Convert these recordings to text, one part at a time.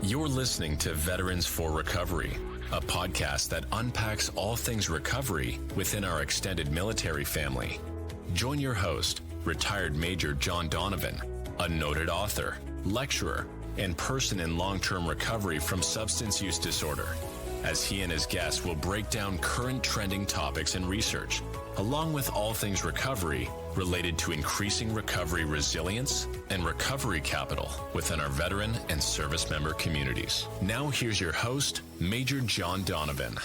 You're listening to Veterans for Recovery, a podcast that unpacks all things recovery within our extended military family. Join your host, retired Major John Donovan, a noted author, lecturer, and person in long-term recovery from substance use disorder, as he and his guests will break down current trending topics and research, along with all things recovery related to increasing recovery resilience and recovery capital within our veteran and service member communities. Now here's your host, Major John Donovan.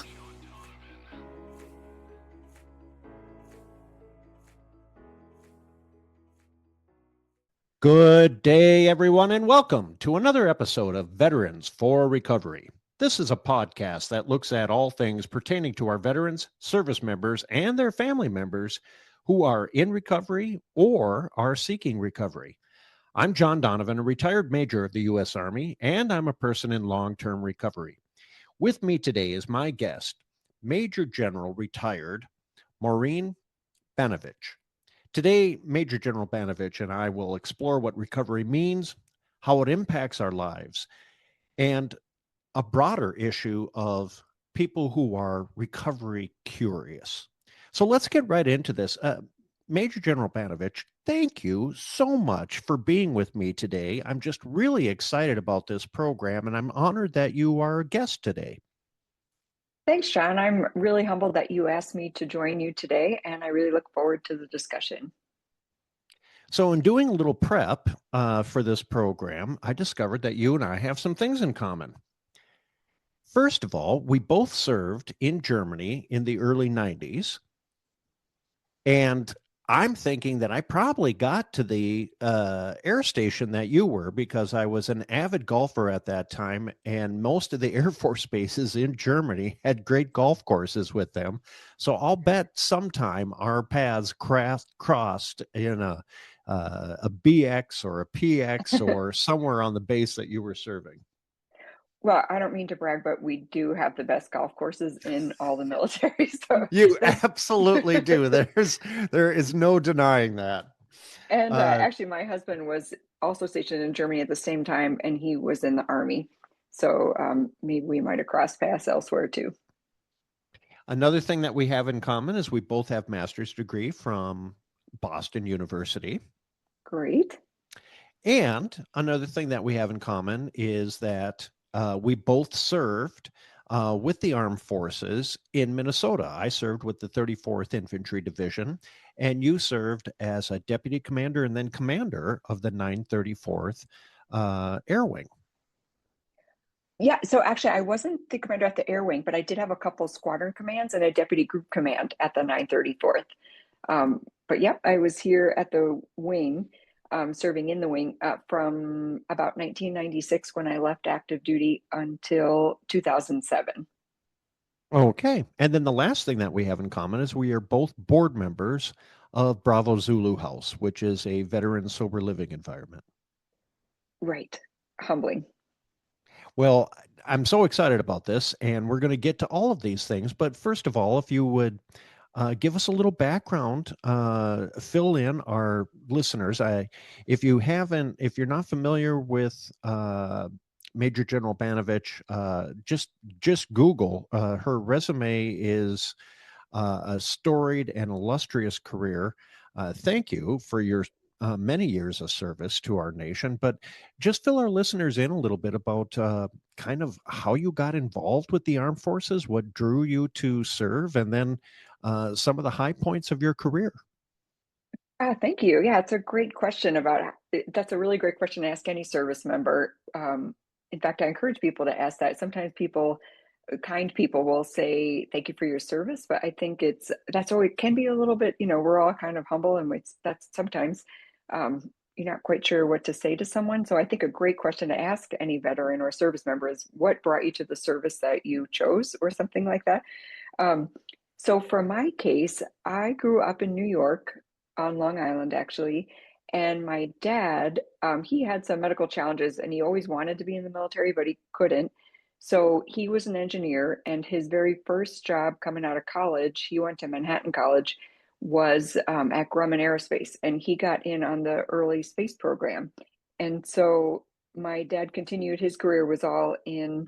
Good day, everyone, and welcome to another episode of Veterans for Recovery. This is a podcast that looks at all things pertaining to our veterans, service members, and their family members who are in recovery or are seeking recovery. I'm John Donovan, a retired major of the U.S. Army, and I'm a person in long-term recovery. With me today is my guest, Major General retired Maureen Banavige. Today, Major General Banavige and I will explore what recovery means, how it impacts our lives, and a broader issue of people who are recovery curious. So let's get right into this. Major General Banavige, thank you so much for being with me today. I'm just really excited about this program, and I'm honored that you are a guest today. Thanks, John. I'm really humbled that you asked me to join you today, and I really look forward to the discussion. So in doing a little prep for this program, I discovered that you and I have some things in common. First of all, we both served in Germany in the early 90s. And I'm thinking that I probably got to the air station that you were, because I was an avid golfer at that time. And most of the Air Force bases in Germany had great golf courses with them. So I'll bet sometime our paths crossed in a BX or a PX or somewhere on the base that you were serving. Well, I don't mean to brag, but we do have the best golf courses in all the military. So You absolutely do. There is no denying that. And actually, my husband was also stationed in Germany at the same time, and he was in the Army. So maybe we might have crossed paths elsewhere too. Another thing that we have in common is we both have master's degree from Boston University. Great. And another thing that we have in common is that we both served with the armed forces in Minnesota. I served with the 34th Infantry Division, and you served as a deputy commander and then commander of the 934th Air Wing. Yeah, so actually I wasn't the commander at the Air Wing, but I did have a couple squadron commands and a deputy group command at the 934th. But yep, I was here at the wing, serving in the wing from about 1996 when I left active duty until 2007. Okay. And then the last thing that we have in common is we are both board members of Bravo Zulu House, which is a veteran sober living environment. Right. Humbling. Well, I'm so excited about this, and we're going to get to all of these things. But first of all, if you would give us a little background, fill in our listeners. If you're not familiar with Major General Banavige, just Google. Her resume is a storied and illustrious career. Thank you for your many years of service to our nation, but just fill our listeners in a little bit about kind of how you got involved with the armed forces, what drew you to serve, and then some of the high points of your career. Thank you. Yeah, it's a great question that's a really great question to ask any service member. In fact, I encourage people to ask that. Sometimes kind people will say, thank you for your service, but I think that's always can be a little bit, we're all kind of humble, and that's sometimes you're not quite sure what to say to someone. So I think a great question to ask any veteran or service member is, what brought you to the service that you chose, or something like that. So for my case, I grew up in New York on Long Island, actually. And my dad, he had some medical challenges, and he always wanted to be in the military, but he couldn't. So he was an engineer, and his very first job coming out of college, he went to Manhattan College, was at Grumman Aerospace, and he got in on the early space program. And so my dad continued, his career was all in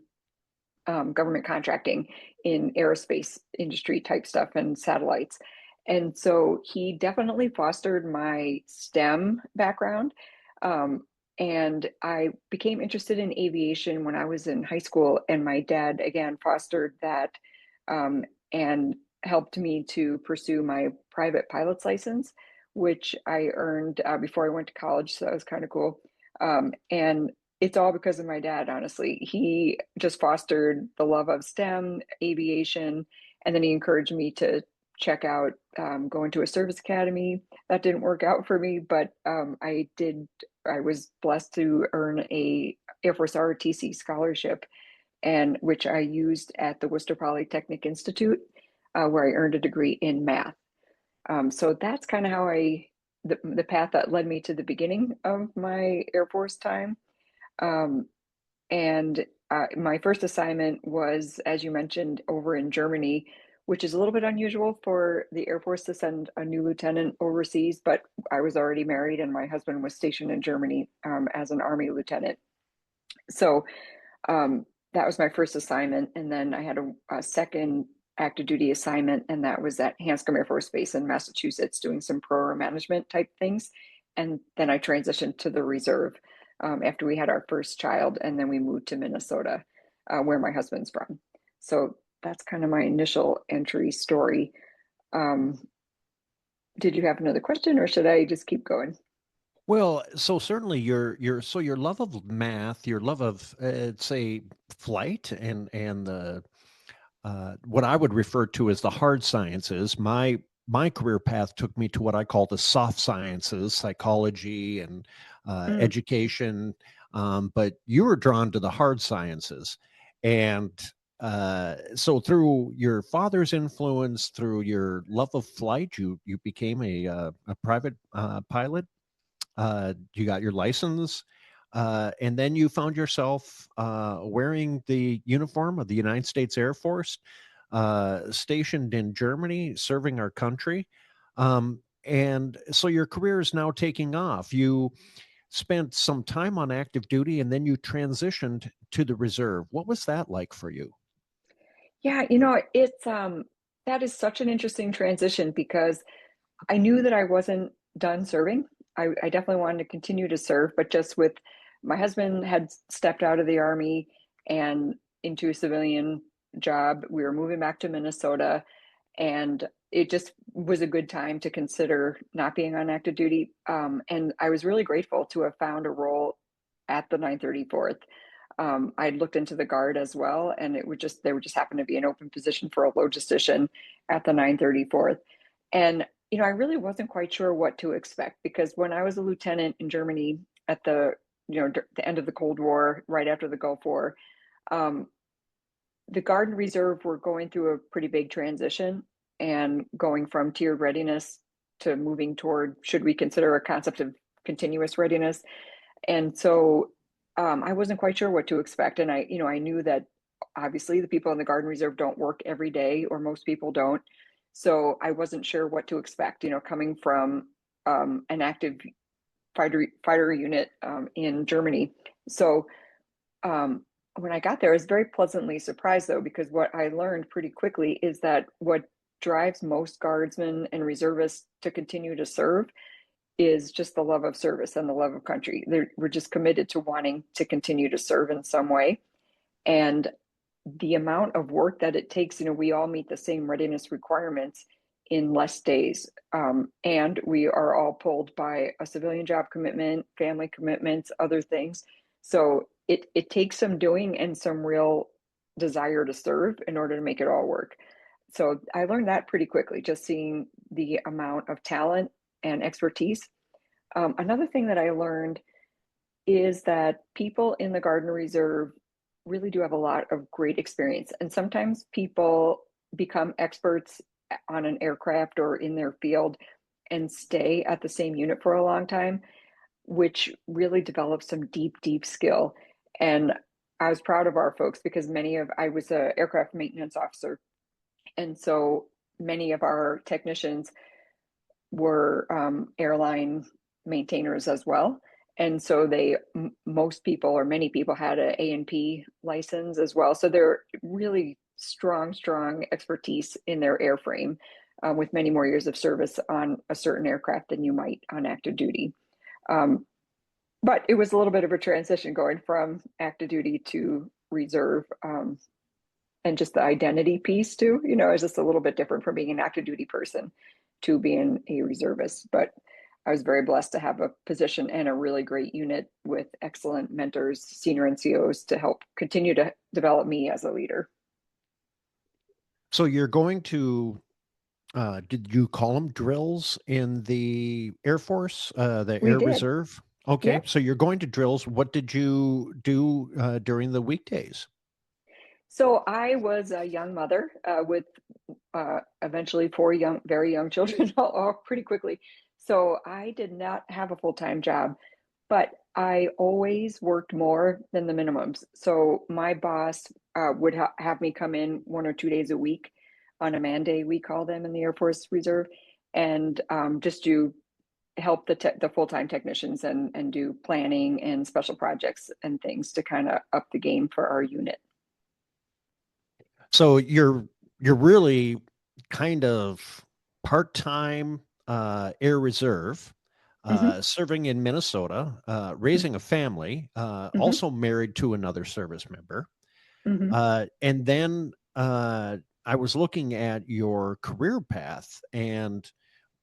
government contracting, in aerospace industry type stuff and satellites. And so he definitely fostered my STEM background. Um, and I became interested in aviation when I was in high school. And my dad, again, fostered that and helped me to pursue my private pilot's license, which I earned before I went to college. So that was kind of cool. And it's all because of my dad, honestly. He just fostered the love of STEM, aviation, and then he encouraged me to check out going to a service academy. That didn't work out for me, but I was blessed to earn a Air Force ROTC scholarship, and which I used at the Worcester Polytechnic Institute, where I earned a degree in math. So that's kind of how the path that led me to the beginning of my Air Force time. Um, and my first assignment was, as you mentioned, over in Germany, which is a little bit unusual for the Air Force to send a new lieutenant overseas. But I was already married, and my husband was stationed in Germany as an Army lieutenant. So that was my first assignment. And then I had a second active duty assignment, and that was at Hanscom Air Force Base in Massachusetts, doing some program management type things. And then I transitioned to the reserve after we had our first child, and then we moved to Minnesota, where my husband's from. So that's kind of my initial entry story. Did you have another question, or should I just keep going? Well, so certainly your love of math, your love of say flight and the what I would refer to as the hard sciences. My career path took me to what I call the soft sciences, psychology and Mm. education. But you were drawn to the hard sciences, and so through your father's influence, through your love of flight, you became a private pilot. You got your license, and then you found yourself wearing the uniform of the United States Air Force, stationed in Germany, serving our country. And so your career is now taking off. You spent some time on active duty and then you transitioned to the reserve. What was that like for you? Yeah, it's that is such an interesting transition because I knew that I wasn't done serving. I definitely wanted to continue to serve, but just with my husband had stepped out of the Army and into a civilian job. We were moving back to Minnesota, and it just was a good time to consider not being on active duty. And I was really grateful to have found a role at the 934th. I looked into the Guard as well, and there would just happen to be an open position for a logistician at the 934th. And I really wasn't quite sure what to expect, because when I was a lieutenant in Germany at the end of the Cold War, right after the Gulf War, um, the Guard and Reserve were going through a pretty big transition and going from tiered readiness to moving toward, should we consider a concept of continuous readiness? And so I wasn't quite sure what to expect. And I knew that obviously the people in the Guard and Reserve don't work every day, or most people don't. So I wasn't sure what to expect, coming from an active fighter unit in Germany. So um, when I got there, I was very pleasantly surprised, though, because what I learned pretty quickly is that what drives most guardsmen and reservists to continue to serve is just the love of service and the love of country. We're just committed to wanting to continue to serve in some way. And the amount of work that it takes, we all meet the same readiness requirements in less days. And we are all pulled by a civilian job commitment, family commitments, other things. So it takes some doing and some real desire to serve in order to make it all work. So I learned that pretty quickly, just seeing the amount of talent and expertise. Another thing that I learned is that people in the Guard and Reserve really do have a lot of great experience. And sometimes people become experts on an aircraft or in their field and stay at the same unit for a long time, which really develops some deep, deep skill. And I was proud of our folks, because I was an aircraft maintenance officer. And so many of our technicians were airline maintainers as well. And so most people or many people had an A&P license as well. So they're really strong expertise in their airframe, with many more years of service on a certain aircraft than you might on active duty. But it was a little bit of a transition going from active duty to reserve, and just the identity piece too, is just a little bit different from being an active duty person to being a reservist. But I was very blessed to have a position and a really great unit with excellent mentors, senior NCOs, to help continue to develop me as a leader. So you're going to, did you call them drills in the Air Force, the We Air did. Reserve? Okay. Yep. So you're going to drills. What did you do during the weekdays? So I was a young mother with eventually 4 very young children, all pretty quickly. So I did not have a full-time job, but I always worked more than the minimums. So my boss would have me come in 1 or 2 days a week on a man day, we call them in the Air Force Reserve, and just do help the full-time technicians and do planning and special projects and things to kind of up the game for our unit. So you're really kind of part-time Air Reserve, Mm-hmm. serving in Minnesota, raising a family, Mm-hmm. also married to another service member. Mm-hmm. And then I was looking at your career path, and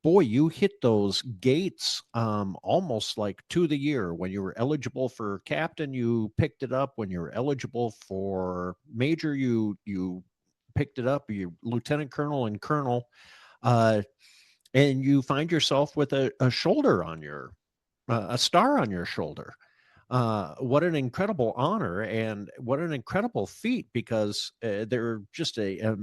boy, you hit those gates almost like to the year. When you were eligible for captain, you picked it up. When you were eligible for major, you picked it up. You lieutenant colonel and colonel, uh, and you find yourself with a shoulder on your a star on your shoulder. What an incredible honor and what an incredible feat, because they're just a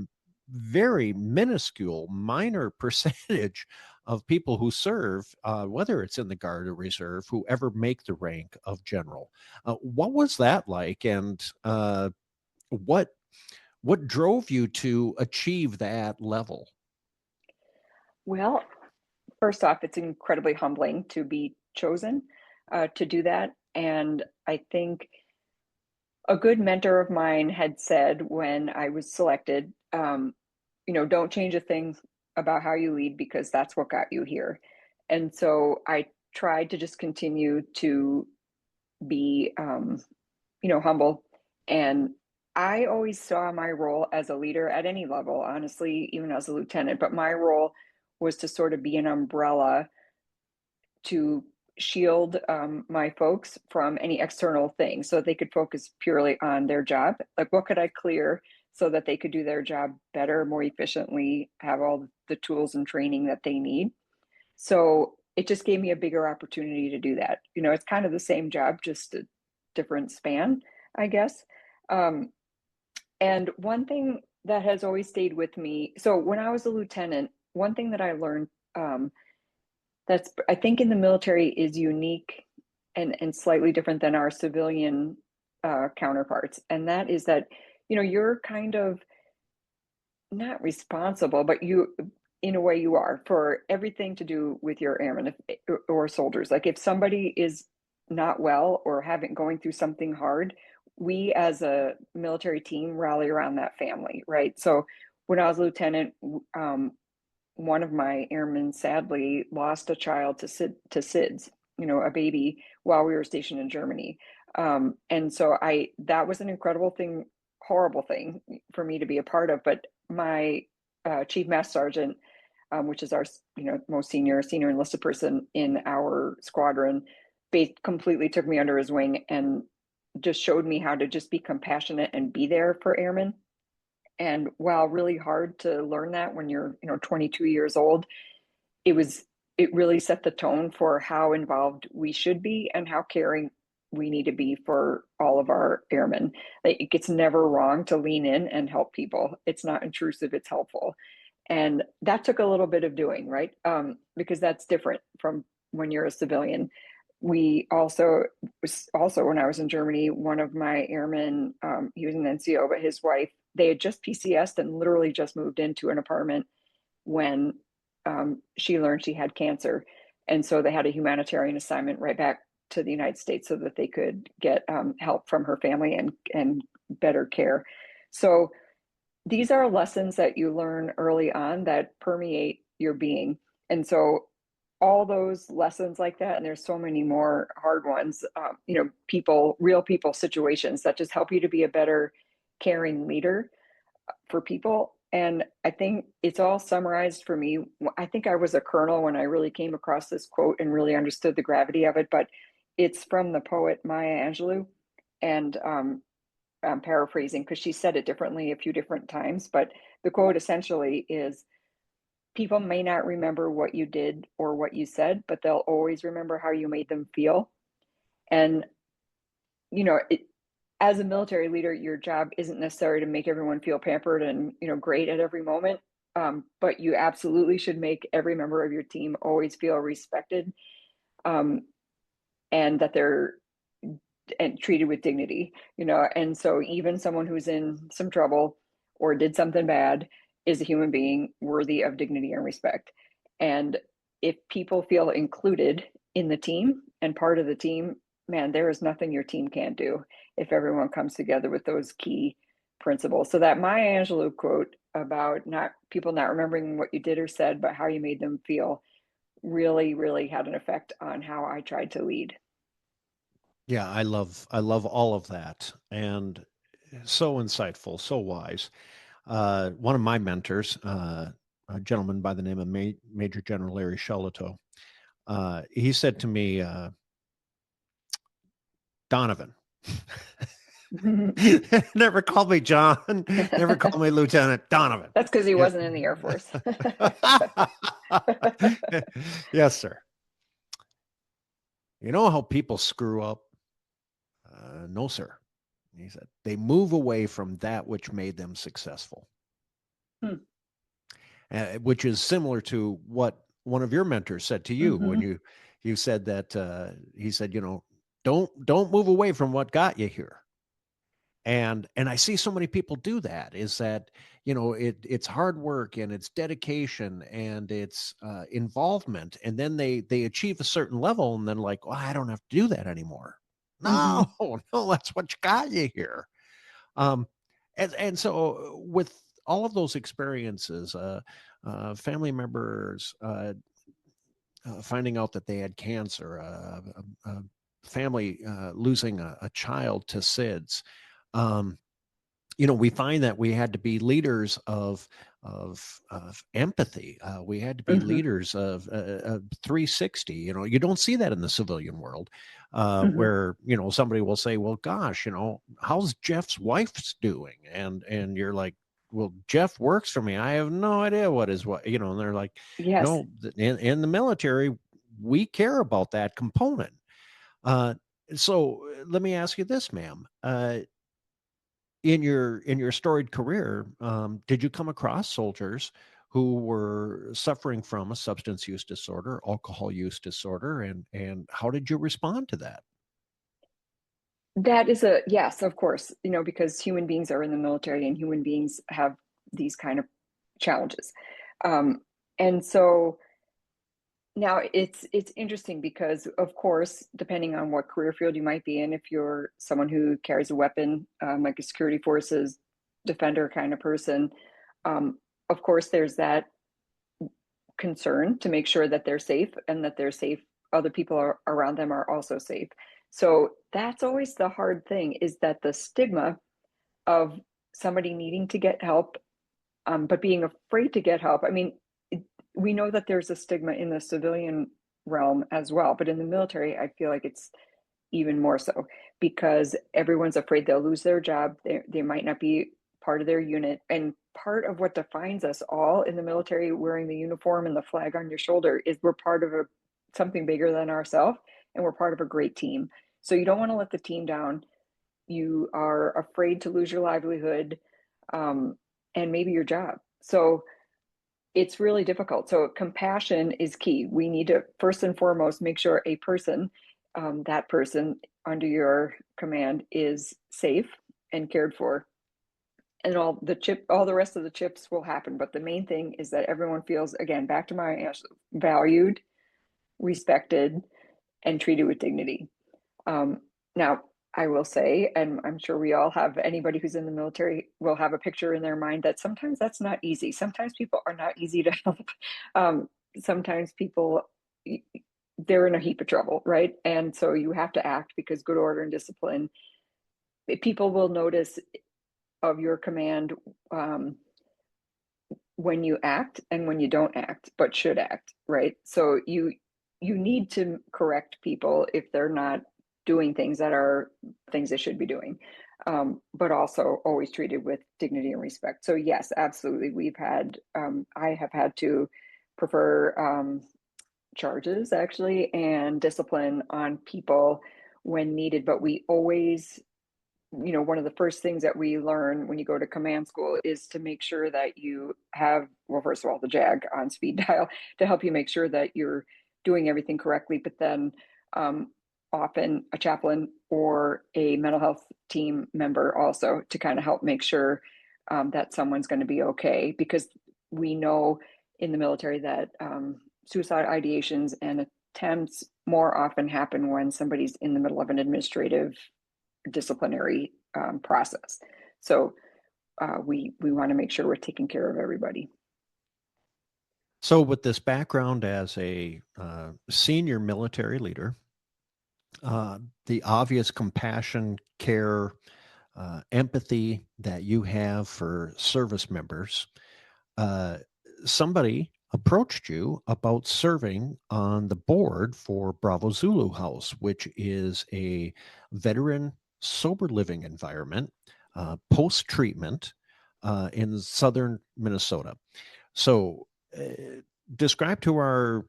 very minuscule, minor percentage of people who serve, whether it's in the Guard or Reserve, who ever make the rank of general. What was that like, and what drove you to achieve that level? Well, first off, it's incredibly humbling to be chosen to do that. And I think a good mentor of mine had said when I was selected, don't change a thing about how you lead, because that's what got you here. And so I tried to just continue to be, humble. And I always saw my role as a leader at any level, honestly, even as a lieutenant, but my role was to sort of be an umbrella to shield my folks from any external things so that they could focus purely on their job. Like, what could I clear so that they could do their job better, more efficiently, have all the tools and training that they need? So it just gave me a bigger opportunity to do that. It's kind of the same job, just a different span, I guess. And one thing that has always stayed with me, so when I was a lieutenant, one thing that I learned, that's, I think, in the military is unique and slightly different than our civilian counterparts. And that is that, you're kind of not responsible, but you, in a way, you are, for everything to do with your airmen or soldiers. Like, if somebody is not well or going through something hard, we as a military team rally around that family, right? So when I was a lieutenant, one of my airmen sadly lost a child to SIDS, a baby, while we were stationed in Germany. And so that was an incredible thing, horrible thing for me to be a part of. But my chief master sergeant, which is our, most senior enlisted person in our squadron, completely took me under his wing and just showed me how to just be compassionate and be there for airmen. And while really hard to learn that when you're, 22 years old, it really set the tone for how involved we should be and how caring we need to be for all of our airmen. It gets never wrong to lean in and help people. It's not intrusive, it's helpful. And that took a little bit of doing, right? Because that's different from when you're a civilian. We also when I was in Germany, one of my airmen, he was an NCO, but his wife, they had just PCS'd and literally just moved into an apartment when she learned she had cancer. And so they had a humanitarian assignment right back to the United States so that they could get help from her family and better care. So these are lessons that you learn early on that permeate your being. And so all those lessons like that, and there's so many more hard ones, real people situations that just help you to be a better caring leader for people. And I think it's all summarized for me. I think I was a colonel when I really came across this quote and really understood the gravity of it, but it's from the poet Maya Angelou. And I'm paraphrasing because she said it differently a few different times, but the quote essentially is, people may not remember what you did or what you said, but they'll always remember how you made them feel. And, as a military leader, your job isn't necessarily to make everyone feel pampered and, great at every moment. But you absolutely should make every member of your team always feel respected, and that they're treated with dignity, and so even someone who's in some trouble or did something bad is a human being worthy of dignity and respect. And if people feel included in the team and part of the team, man, there is nothing your team can't do if everyone comes together with those key principles. So that Maya Angelou quote about people not remembering what you did or said, but how you made them feel, really, really had an effect on how I tried to lead. Yeah, I love all of that, and so insightful, so wise. One of my mentors, a gentleman by the name of Major General Larry Shelito, he said to me, Donovan. Never called me John, never called me Lieutenant. Donovan. That's because he wasn't in the Air Force. Yes, sir. You know how people screw up? No, sir. He said, they move away from that which made them successful. Which is similar to what one of your mentors said to you when you said that he said, don't move away from what got you here. And I see so many people do that, is that, it's hard work and it's dedication and it's involvement. And then they achieve a certain level and then like, well, I don't have to do that anymore. No, no, that's what got you here. And so with all of those experiences, family members finding out that they had cancer, a family losing a child to SIDS, we find that we had to be leaders of empathy. We had to be leaders of 360. You don't see that in the civilian world, where somebody will say, "Well, gosh, how's Jeff's wife's doing?" And you're like, "Well, Jeff works for me. I have no idea what is what." And they're like, yes. "No, in the military, we care about that component." So let me ask you this, ma'am. In your storied career, did you come across soldiers who were suffering from a substance use disorder, alcohol use disorder, and how did you respond to that? That is yes, of course, because human beings are in the military and human beings have these kind of challenges. And so now it's interesting because, of course, depending on what career field you might be in, if you're someone who carries a weapon, like a security forces defender kind of person, of course, there's that concern to make sure that they're safe and that they're safe. Other people around them are also safe. So that's always the hard thing, is that the stigma of somebody needing to get help, but being afraid to get help. I mean, we know that there's a stigma in the civilian realm as well, but in the military, I feel like it's even more so, because everyone's afraid they'll lose their job. They might not be part of their unit. And part of what defines us all in the military, wearing the uniform and the flag on your shoulder, is we're part of something bigger than ourselves, and we're part of a great team. So you don't want to let the team down. You are afraid to lose your livelihood, and maybe your job. So it's really difficult. So compassion is key. We need to first and foremost make sure a person, that person under your command, is safe and cared for. And all the rest of the chips will happen. But the main thing is that everyone feels, again, back to my answer, valued, respected, and treated with dignity. Now, I will say, and I'm sure we all have, anybody who's in the military will have a picture in their mind that sometimes that's not easy. Sometimes people are not easy to help. Sometimes people, they're in a heap of trouble, right? And so you have to act because good order and discipline, people will notice of your command when you act and when you don't act, but should act, right? So you need to correct people if they're not doing things that are things they should be doing, but also always treated with dignity and respect. So yes, absolutely, we've had I have had to prefer charges actually and discipline on people when needed, but we always, one of the first things that we learn when you go to command school is to make sure that you have, well, first of all, the JAG on speed dial to help you make sure that you're doing everything correctly, but then often a chaplain or a mental health team member also to kind of help make sure that someone's going to be okay, because we know in the military that suicide ideations and attempts more often happen when somebody's in the middle of an administrative disciplinary process. So we want to make sure we're taking care of everybody. So, with this background as a senior military leader, the obvious compassion, care, empathy that you have for service members, somebody approached you about serving on the board for Bravo Zulu House, which is a veteran sober living environment, post treatment in southern Minnesota. So, describe to our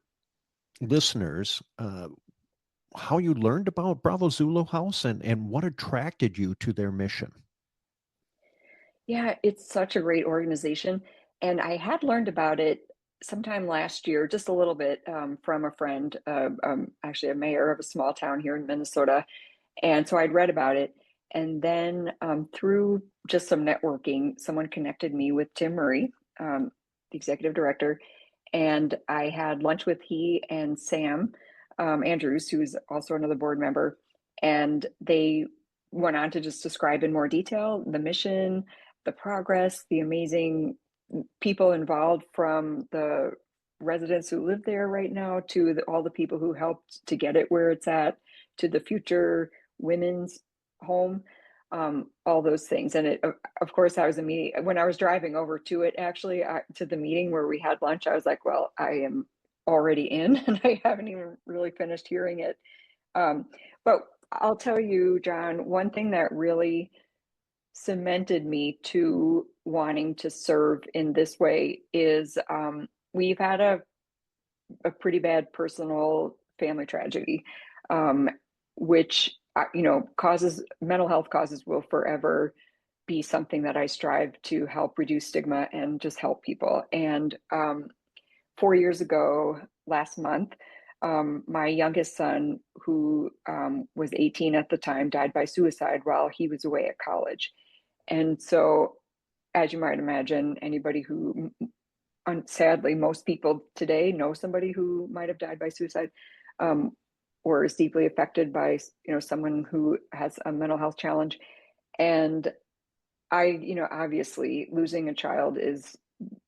listeners how you learned about Bravo Zulu House and what attracted you to their mission. Yeah, it's such a great organization. And I had learned about it sometime last year, just a little bit from a friend, actually a mayor of a small town here in Minnesota. And so I'd read about it. And then through just some networking, someone connected me with Tim Murray, the executive director. And I had lunch with he and Sam Andrews, who's also another board member. And they went on to just describe in more detail the mission, the progress, the amazing people involved, from the residents who live there right now to all the people who helped to get it where it's at, to the future women's home, all those things. And it, of course, I was when I was driving over to it, actually, to the meeting where we had lunch, I was like, well, I am already in and I haven't even really finished hearing it. But I'll tell you, John, one thing that really cemented me to wanting to serve in this way is we've had a pretty bad personal family tragedy, which causes, mental health causes will forever be something that I strive to help reduce stigma and just help people. And 4 years ago, last month, my youngest son, who was 18 at the time, died by suicide while he was away at college. And so, as you might imagine, anybody who, sadly, most people today know somebody who might have died by suicide, or is deeply affected by, someone who has a mental health challenge. And obviously losing a child is,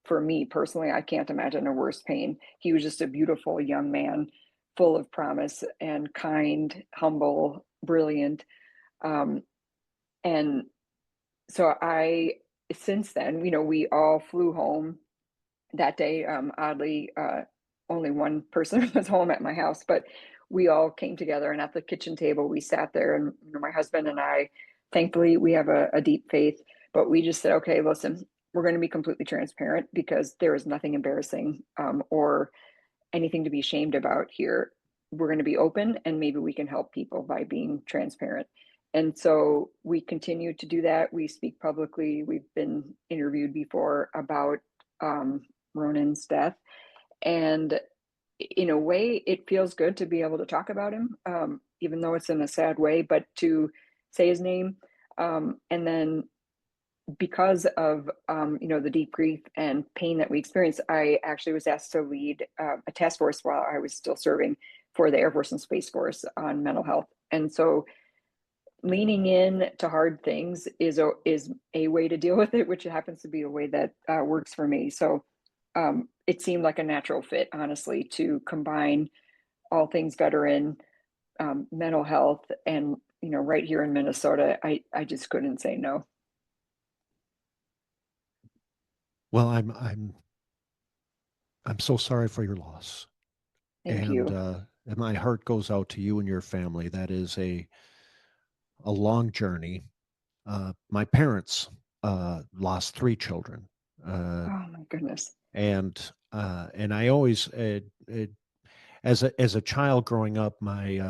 for me personally, I can't imagine a worse pain. He was just a beautiful young man, full of promise and kind, humble, brilliant. And so since then, we all flew home that day. Oddly, only one person was home at my house, but we all came together, and at the kitchen table, we sat there, and my husband and I, thankfully, we have a deep faith, but we just said, okay, listen, we're going to be completely transparent because there is nothing embarrassing or anything to be ashamed about here. We're going to be open, and maybe we can help people by being transparent. And so we continue to do that. We speak publicly. We've been interviewed before about Ronan's death. And in a way, it feels good to be able to talk about him, even though it's in a sad way, but to say his name. And then because of, the deep grief and pain that we experienced, I actually was asked to lead a task force while I was still serving for the Air Force and Space Force on mental health. And so leaning in to hard things is a way to deal with it, which happens to be a way that works for me. So it seemed like a natural fit, honestly, to combine all things veteran, mental health, and right here in Minnesota, I just couldn't say no. Well, I'm so sorry for your loss, Thank and you. my heart goes out to you and your family. That is a long journey. My parents lost three children, Oh my goodness. and I always, as a child growing up, my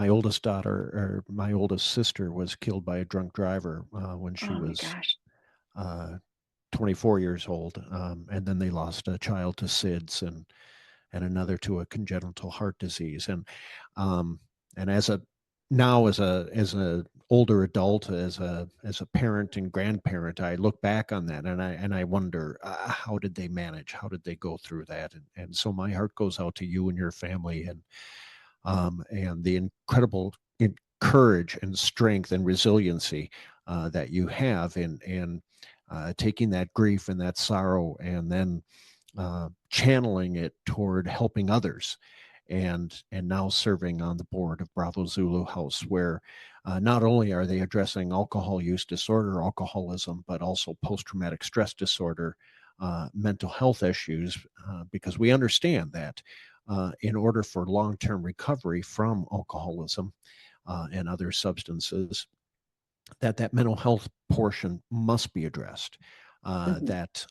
oldest daughter or my oldest sister was killed by a drunk driver when she Oh my was gosh. uh, 24 years old, and then they lost a child to SIDS and another to a congenital heart disease, um, and as a older adult, as a parent and grandparent, I look back on that and I wonder, how did they manage? How did they go through that? And so my heart goes out to you and your family, and the incredible courage and strength and resiliency that you have in taking that grief and that sorrow and then channeling it toward helping others, and now serving on the board of Bravo Zulu House, where not only are they addressing alcohol use disorder, alcoholism, but also post-traumatic stress disorder, mental health issues, because we understand that in order for long-term recovery from alcoholism and other substances, that mental health portion must be addressed. Mhm. That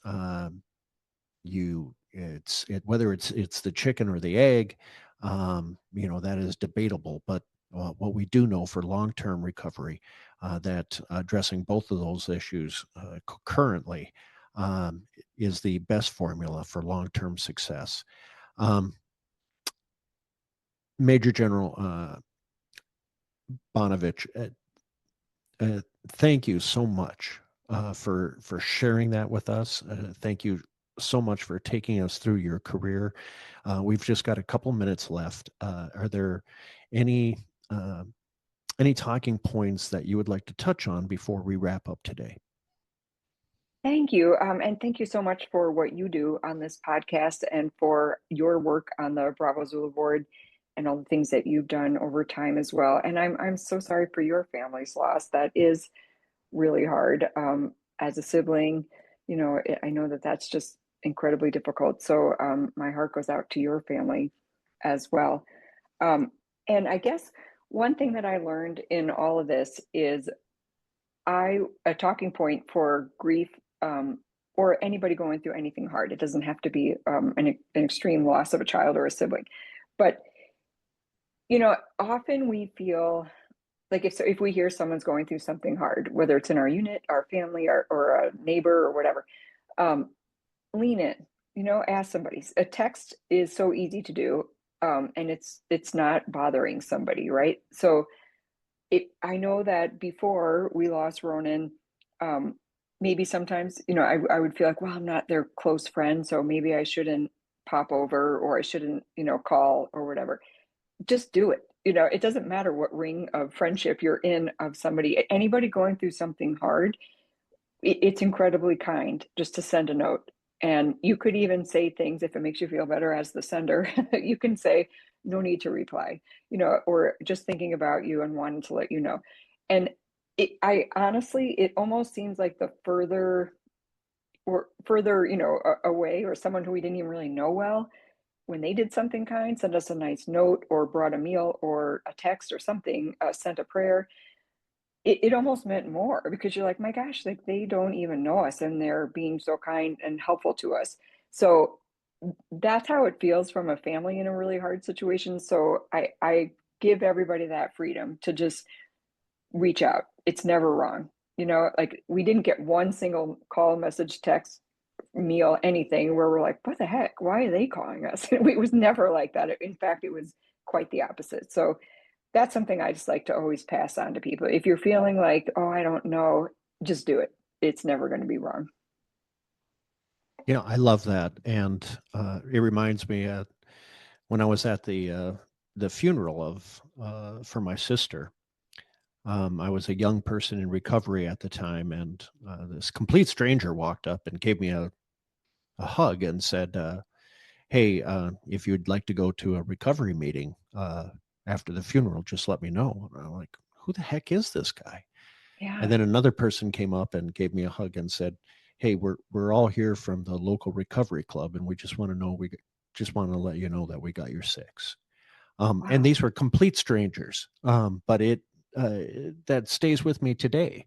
whether it's the chicken or the egg, that is debatable. But what we do know for long-term recovery, that addressing both of those issues currently um, is the best formula for long-term success. Um, Major General Banavige, thank you so much for sharing that with us. Thank you so much for taking us through your career. We've just got a couple minutes left. Are there any uh, any talking points that you would like to touch on before we wrap up today? Thank you. And thank you so much for what you do on this podcast and for your work on the Bravo Zulu board and all the things that you've done over time as well. And I'm so sorry for your family's loss. That is really hard. As a sibling, I know that that's just incredibly difficult. So my heart goes out to your family as well. Um, and I guess one thing that I learned in all of this is a talking point for grief, or anybody going through anything hard. It doesn't have to be an extreme loss of a child or a sibling, but often we feel like if we hear someone's going through something hard, whether it's in our unit, our family, or a neighbor or whatever, um, lean in. Ask somebody. A text is so easy to do, and it's not bothering somebody, right? So I know that before we lost Ronan, um, maybe sometimes, I would feel like, well, I'm not their close friend, so maybe I shouldn't pop over or I shouldn't, call or whatever. Just do it. It doesn't matter what ring of friendship you're in of somebody, anybody going through something hard. It's incredibly kind just to send a note. And you could even say things if it makes you feel better as the sender. You can say, no need to reply, or just thinking about you and wanting to let you know. And I honestly, it almost seems like the further, away, or someone who we didn't even really know well, when they did something kind, send us a nice note or brought a meal or a text or something, sent a prayer, it almost meant more because you're like, my gosh, like they don't even know us and they're being so kind and helpful to us. So that's how it feels from a family in a really hard situation. So I give everybody that freedom to just reach out. It's never wrong. Like we didn't get one single call, message, text, meal, anything where we're like, what the heck? Why are they calling us? It was never like that. In fact, it was quite the opposite. So that's something I just like to always pass on to people. If you're feeling like, oh, I don't know, just do it. It's never going to be wrong. I love that, and it reminds me when I was at the the funeral of for my sister. I was a young person in recovery at the time, and this complete stranger walked up and gave me a hug and said, "Hey, if you'd like to go to a recovery meeting after the funeral, just let me know." And I'm like, "Who the heck is this guy?" And Yeah. then another person came up and gave me a hug and said, "Hey, we're all here from the local recovery club, and we just want to let you know that we got your six." And Wow. these were complete strangers, but it that stays with me today.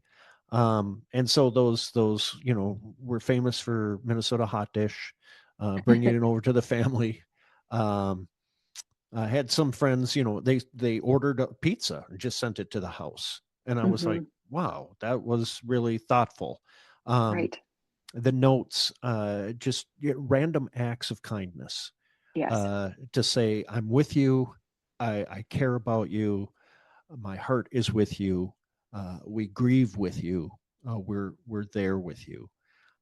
And so those we're famous for Minnesota hot dish, bringing it over to the family. Um, I had some friends, they ordered a pizza and just sent it to the house, and I was like, Hmm. wow, that was really thoughtful. Um, Right. the notes, just random acts of kindness, Yes. to say, I'm with you. I care about you. My heart is with you. We grieve with you. We're there with you.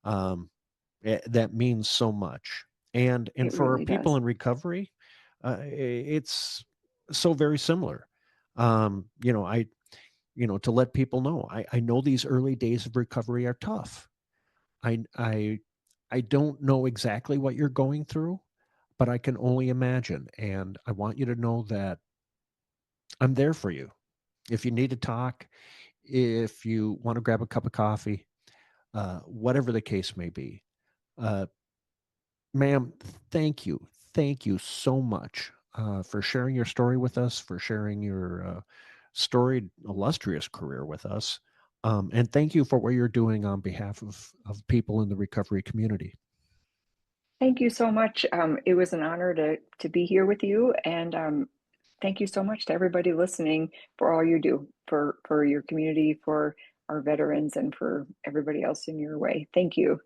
That means so much. And It for our really people does. in recovery, it's so very similar. I to let people know, I know these early days of recovery are tough. I I I don't know exactly what you're going through, but I can only imagine. And I want you to know that I'm there for you. If you need to talk, if you want to grab a cup of coffee, whatever the case may be. Uh, Ma'am, thank you. Thank you so much for sharing your story with us, for sharing your storied, illustrious career with us. And thank you for what you're doing on behalf of people in the recovery community. Thank you so much. It was an honor to be here with you, and thank you so much to everybody listening for all you do for your community, for our veterans, and for everybody else in your way. Thank you.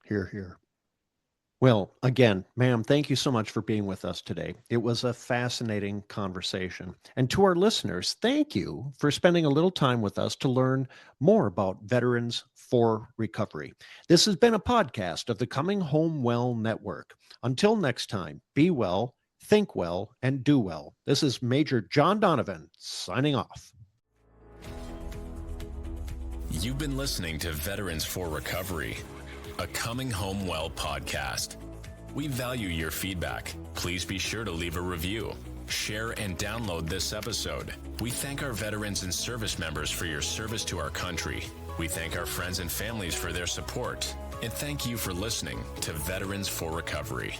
Here, here. Well, again, ma'am, thank you so much for being with us today. It was a fascinating conversation. And to our listeners, thank you for spending a little time with us to learn more about Veterans for Recovery. This has been a podcast of the Coming Home Well Network. Until next time, be well, think well, and do well. This is Major John Donovan signing off. You've been listening to Veterans for Recovery, a Coming Home Well podcast. We value your feedback. Please be sure to leave a review, share, and download this episode. We thank our veterans and service members for your service to our country. We thank our friends and families for their support. And thank you for listening to Veterans for Recovery.